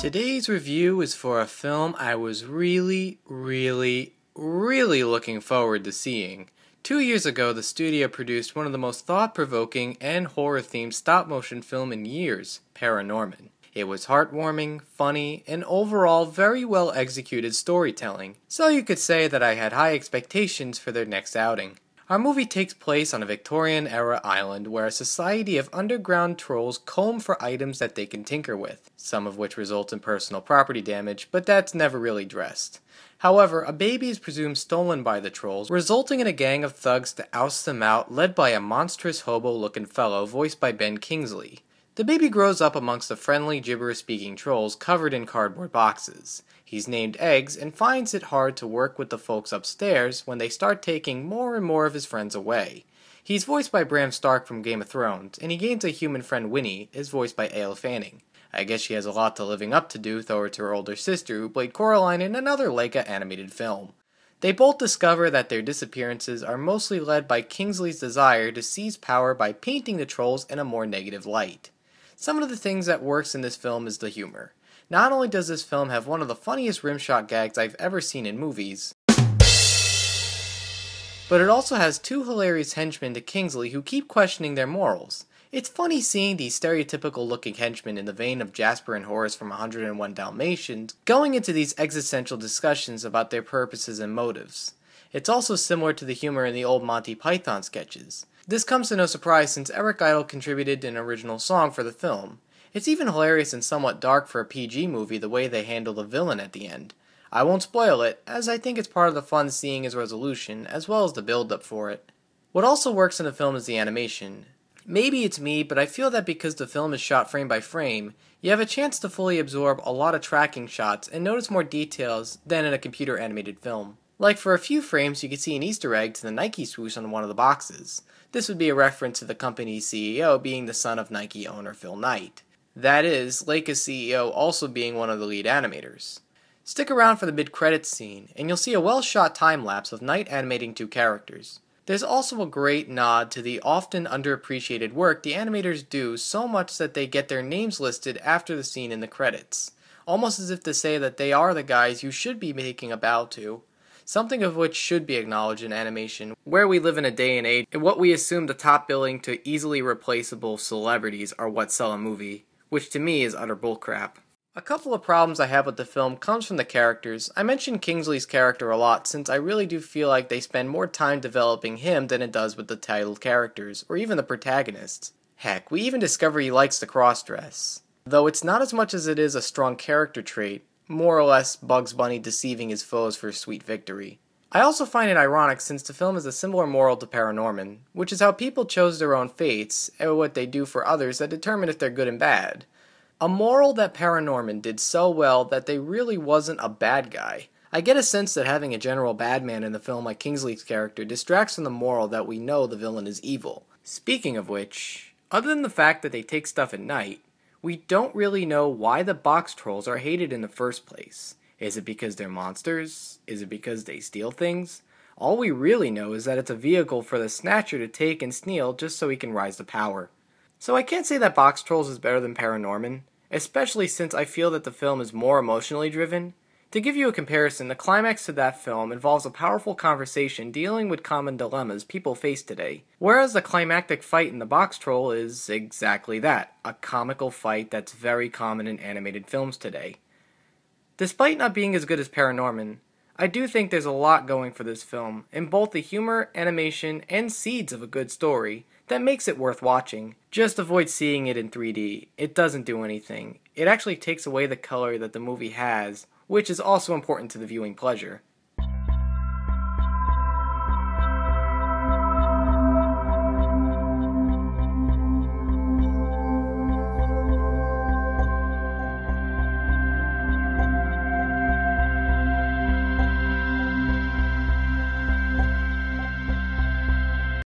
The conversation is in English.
Today's review is for a film I was really looking forward to seeing. 2 years ago, the studio produced one of the most thought-provoking and horror-themed stop-motion film in years, Paranorman. It was heartwarming, funny, and overall very well executed storytelling, so you could say that I had high expectations for their next outing. Our movie takes place on a Victorian-era island where a society of underground trolls comb for items that they can tinker with, some of which result in personal property damage, but that's never really addressed. However, a baby is presumed stolen by the trolls, resulting in a gang of thugs to oust them out, led by a monstrous hobo-looking fellow voiced by Ben Kingsley. The baby grows up amongst the friendly, gibberish-speaking trolls covered in cardboard boxes. He's named Eggs and finds it hard to work with the folks upstairs when they start taking more and more of his friends away. He's voiced by Bram Stark from Game of Thrones, and he gains a human friend Winnie, is voiced by Elle Fanning. I guess she has a lot to living up to do towards her older sister who played Coraline in another Laika animated film. They both discover that their disappearances are mostly led by Kingsley's desire to seize power by painting the trolls in a more negative light. Some of the things that works in this film is the humor. Not only does this film have one of the funniest rimshot gags I've ever seen in movies, but it also has two hilarious henchmen to Kingsley who keep questioning their morals. It's funny seeing these stereotypical looking henchmen in the vein of Jasper and Horace from 101 Dalmatians going into these existential discussions about their purposes and motives. It's also similar to the humor in the old Monty Python sketches. This comes to no surprise since Eric Idle contributed an original song for the film. It's even hilarious and somewhat dark for a PG movie the way they handle the villain at the end. I won't spoil it, as I think it's part of the fun seeing his resolution, as well as the build-up for it. What also works in the film is the animation. Maybe it's me, but I feel that because the film is shot frame by frame, you have a chance to fully absorb a lot of tracking shots and notice more details than in a computer animated film. Like for a few frames you can see an Easter egg to the Nike swoosh on one of the boxes. This would be a reference to the company's CEO being the son of Nike owner Phil Knight. That is, Laika's CEO also being one of the lead animators. Stick around for the mid-credits scene, and you'll see a well-shot time-lapse of Knight animating two characters. There's also a great nod to the often underappreciated work the animators do so much that they get their names listed after the scene in the credits, almost as if to say that they are the guys you should be making a bow to. Something of which should be acknowledged in animation, where we live in a day and age in what we assume the top billing to easily replaceable celebrities are what sell a movie, which to me is utter bullcrap. A couple of problems I have with the film comes from the characters. I mentioned Kingsley's character a lot since I really do feel like they spend more time developing him than it does with the titled characters, or even the protagonists. Heck, we even discover he likes to cross-dress. Though it's not as much as it is a strong character trait, more or less Bugs Bunny deceiving his foes for a sweet victory. I also find it ironic since the film has a similar moral to Paranorman, which is how people chose their own fates and what they do for others that determine if they're good and bad. A moral that Paranorman did so well that they really wasn't a bad guy. I get a sense that having a general bad man in the film like Kingsley's character distracts from the moral that we know the villain is evil. Speaking of which, other than the fact that they take stuff at night, we don't really know why the Boxtrolls are hated in the first place. Is it because they're monsters? Is it because they steal things? All we really know is that it's a vehicle for the Snatcher to take and steal just so he can rise to power. So I can't say that Boxtrolls is better than Paranorman, especially since I feel that the film is more emotionally driven. To give you a comparison, the climax to that film involves a powerful conversation dealing with common dilemmas people face today, whereas the climactic fight in the Boxtroll is exactly that, a comical fight that's very common in animated films today. Despite not being as good as Paranorman, I do think there's a lot going for this film, in both the humor, animation, and seeds of a good story, that makes it worth watching. Just avoid seeing it in 3D. It doesn't do anything. It actually takes away the color that the movie has, which is also important to the viewing pleasure.